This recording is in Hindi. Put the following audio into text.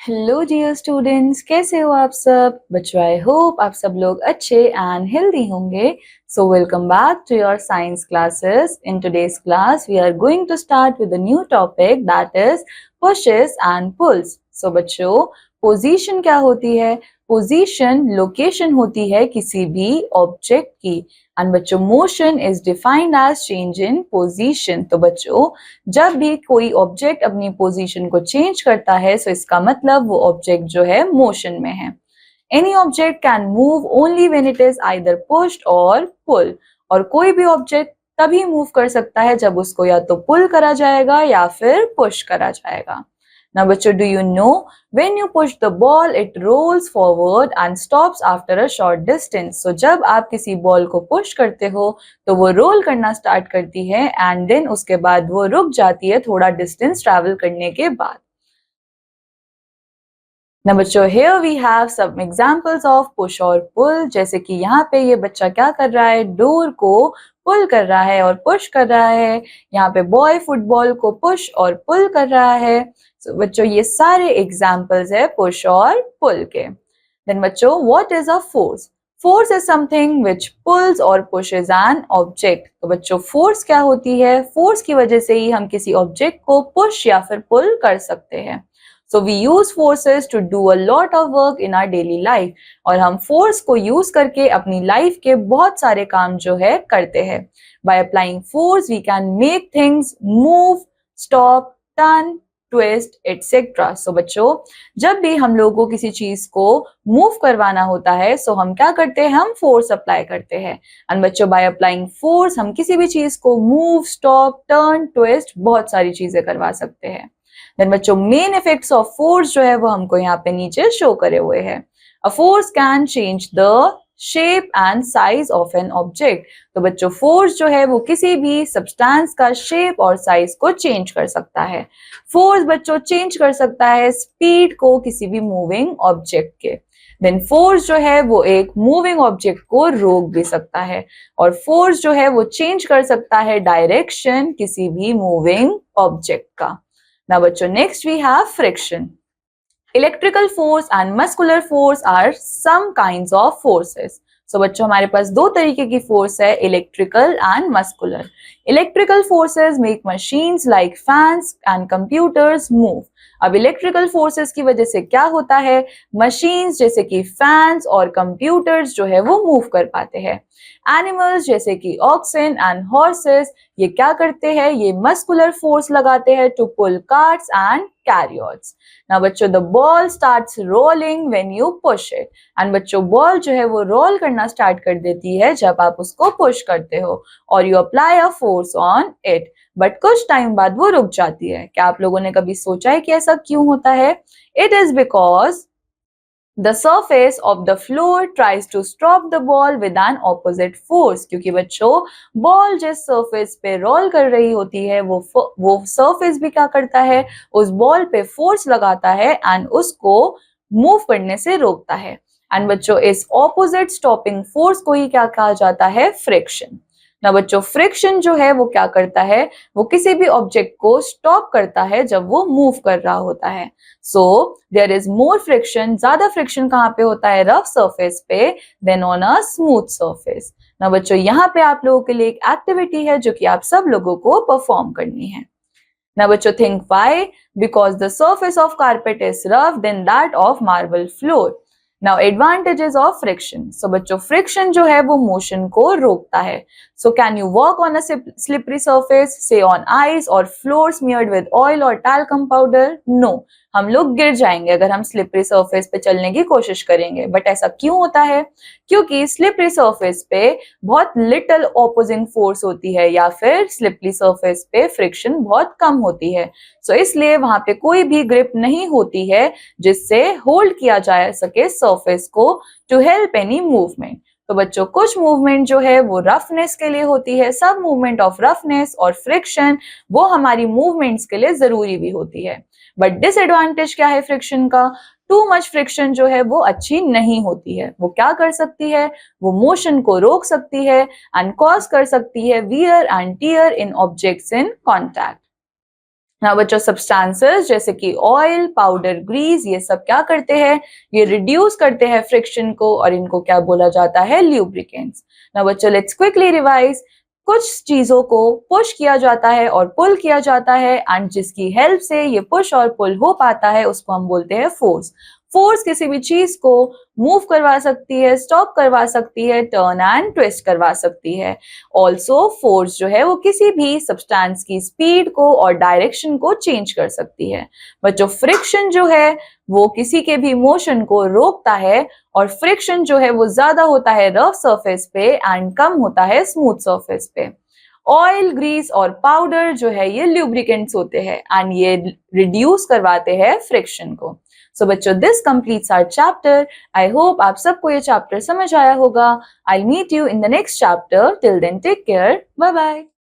हेलो डियर स्टूडेंट्स, कैसे हो आप सब बच्चों। आई होप आप सब लोग अच्छे एंड हेल्दी होंगे। So welcome back to your science classes. In today's class we are going to start with a new topic that is pushes and pulls. So बच्चों, पोजीशन क्या होती है? पोजीशन लोकेशन होती है किसी भी ऑब्जेक्ट की। एंड बच्चों, motion is defined as change in position. तो बच्चों, जब भी कोई ऑब्जेक्ट अपनी पोजीशन को चेंज करता है सो इसका मतलब वो ऑब्जेक्ट जो है मोशन में है। Any object can move only when it is either pushed और पुल। और कोई भी ऑब्जेक्ट तभी मूव कर सकता है जब उसको या तो पुल करा जाएगा या फिर पुश करा जाएगा। Now बच्चों, do you know when you push the ball it rolls forward and stops after a short distance? So जब आप किसी बॉल को पुश करते हो तो वो रोल करना स्टार्ट करती है एंड देन उसके बाद वो रुक जाती है थोड़ा डिस्टेंस ट्रैवल करने के बाद। ना बच्चों, here we have some examples of push और pull। जैसे कि यहाँ पे ये बच्चा क्या कर रहा है, डोर को पुल कर रहा है और पुश कर रहा है। यहाँ पे बॉय फुटबॉल को पुश और पुल कर रहा है। So, बच्चों, ये सारे एग्जाम्पल्स है पुश और पुल के। देन बच्चों, what is a force? Force is something which pulls और पुशेस एन ऑब्जेक्ट। तो बच्चों, फोर्स क्या होती है? फोर्स की वजह से ही हम किसी ऑब्जेक्ट को पुश या फिर पुल कर सकते हैं। So we use forces to do a lot of work in our daily life। और हम फोर्स को यूज करके अपनी लाइफ के बहुत सारे काम जो है करते हैं। By applying force we can make things move, stop, turn, twist, etc। So बच्चों, जब भी हम लोगों को किसी चीज को मूव करवाना होता है सो हम क्या करते हैं, हम फोर्स अप्लाई करते हैं। एंड बच्चों, बाय अप्लाइंग फोर्स हम किसी भी चीज को मूव, स्टॉप, टर्न, ट्विस्ट बहुत सारी चीजें करवा सकते हैं। देन बच्चों, मेन इफेक्ट्स ऑफ फोर्स जो है वो हमको यहाँ पे नीचे शो करे हुए हैं। A force can change the shape and size of N object. तो बच्चों, फोर्स जो है वो किसी भी सब्सटेंस का शेप और साइज को चेंज कर सकता है। फोर्स बच्चों चेंज कर सकता है स्पीड को किसी भी मूविंग ऑब्जेक्ट के। देन फोर्स जो है वो एक मूविंग ऑब्जेक्ट को रोक भी सकता है। और फोर्स जो है वो चेंज कर सकता है डायरेक्शन किसी भी मूविंग ऑब्जेक्ट का। Now बच्चों, next we have friction. Electrical force and muscular force are some kinds of forces। So बच्चों, हमारे पास दो तरीके की फोर्स है, electrical and muscular. Electrical forces make machines like fans and computers move. अब इलेक्ट्रिकल फोर्सेस की वजह से क्या होता है, मशीन्स जैसे कि फैंस और कंप्यूटर्स जो है वो मूव कर पाते हैं। एनिमल्स जैसे कि ऑक्सन एंड हॉर्सेस ये क्या करते हैं, ये मस्कुलर फोर्स लगाते हैं to pull carts and carriers. ना बच्चों, the ball starts rolling when you push it. And बच्चों, बॉल जो है वो रोल करना स्टार्ट कर देती है जब आप उसको पुश करते हो और you apply a force on it. But कुछ टाइम बाद वो रुक जाती है। क्या आप लोगों ने कभी सोचा है कि ऐसा क्यों होता है? It is because The surface of the floor tries to stop the ball with an opposite force। क्योंकि बच्चों, बॉल जिस सरफेस पे रोल कर रही होती है वो सरफेस भी क्या करता है, उस बॉल पे फोर्स लगाता है एंड उसको मूव करने से रोकता है। एंड बच्चों, इस ऑपोजिट स्टॉपिंग फोर्स को ही क्या कहा जाता है, फ्रिक्शन। ना बच्चों, फ्रिक्शन जो है वो क्या करता है, वो किसी भी ऑब्जेक्ट को स्टॉप करता है जब वो मूव कर रहा होता है। So there is more friction. ज्यादा फ्रिक्शन कहाँ पे होता है, रफ सरफेस पे, then on a smooth surface. ना बच्चों, यहाँ पे आप लोगों के लिए एक एक्टिविटी है जो कि आप सब लोगों को परफॉर्म करनी है। ना बच्चों, think why. Because the surface of carpet is rough then that of marble floor. Now advantages of friction. So बच्चों, फ्रिक्शन जो है वो मोशन को रोकता है। So can you walk on a slippery surface, say on ice और फ्लोर स्मियर्ड विद ऑयल और टैल्कम पाउडर? नो, हम लोग गिर जाएंगे अगर हम स्लिपरी सरफेस पे चलने की कोशिश करेंगे। बट ऐसा क्यों होता है? क्योंकि स्लिपरी सरफेस पे बहुत लिटिल ऑपोजिंग फोर्स होती है या फिर स्लिपरी सरफेस पे फ्रिक्शन बहुत कम होती है। सो इसलिए वहां पे कोई भी ग्रिप नहीं होती है जिससे होल्ड किया जा सके सरफेस को टू हेल्प एनी मूवमेंट। तो बच्चों, कुछ मूवमेंट जो है वो रफनेस के लिए होती है। सब मूवमेंट ऑफ रफनेस और फ्रिक्शन वो हमारी मूवमेंट्स के लिए जरूरी भी होती है। बट डिसएडवांटेज क्या है फ्रिक्शन का? टू मच फ्रिक्शन जो है वो अच्छी नहीं होती है। वो क्या कर सकती है, वो मोशन को रोक सकती है एंड कॉज कर सकती है wear and tear in objects in contact. ना बच्चों सब्सटेंसेस जैसे कि ऑयल, पाउडर, ग्रीस, ये सब क्या करते हैं, ये रिड्यूस करते हैं फ्रिक्शन को और इनको क्या बोला जाता है, ल्यूब्रिकेंट्स। ना बच्चों लेट्स क्विकली रिवाइज। कुछ चीजों को पुश किया जाता है और पुल किया जाता है एंड जिसकी हेल्प से ये पुश और पुल हो पाता है उसको हम बोलते हैं फोर्स। फोर्स किसी भी चीज को मूव करवा सकती है, स्टॉप करवा सकती है, टर्न एंड ट्विस्ट करवा सकती है। ऑल्सो फोर्स जो है वो किसी भी सब्सटेंस की स्पीड को और डायरेक्शन को चेंज कर सकती है। बच्चों फ्रिक्शन जो है वो किसी के भी मोशन को रोकता है और फ्रिक्शन जो है वो ज्यादा होता है रफ सरफेस पे एंड कम होता है स्मूथ सरफेस पे। ऑयल, ग्रीस और पाउडर जो है ये ल्यूब्रिकेंट्स होते हैं एंड ये रिड्यूस करवाते हैं फ्रिक्शन को। सो बच्चों this completes our chapter. I hope आप सबको ये चैप्टर समझ आया होगा। I meet you in the next chapter. Till then take care, bye bye.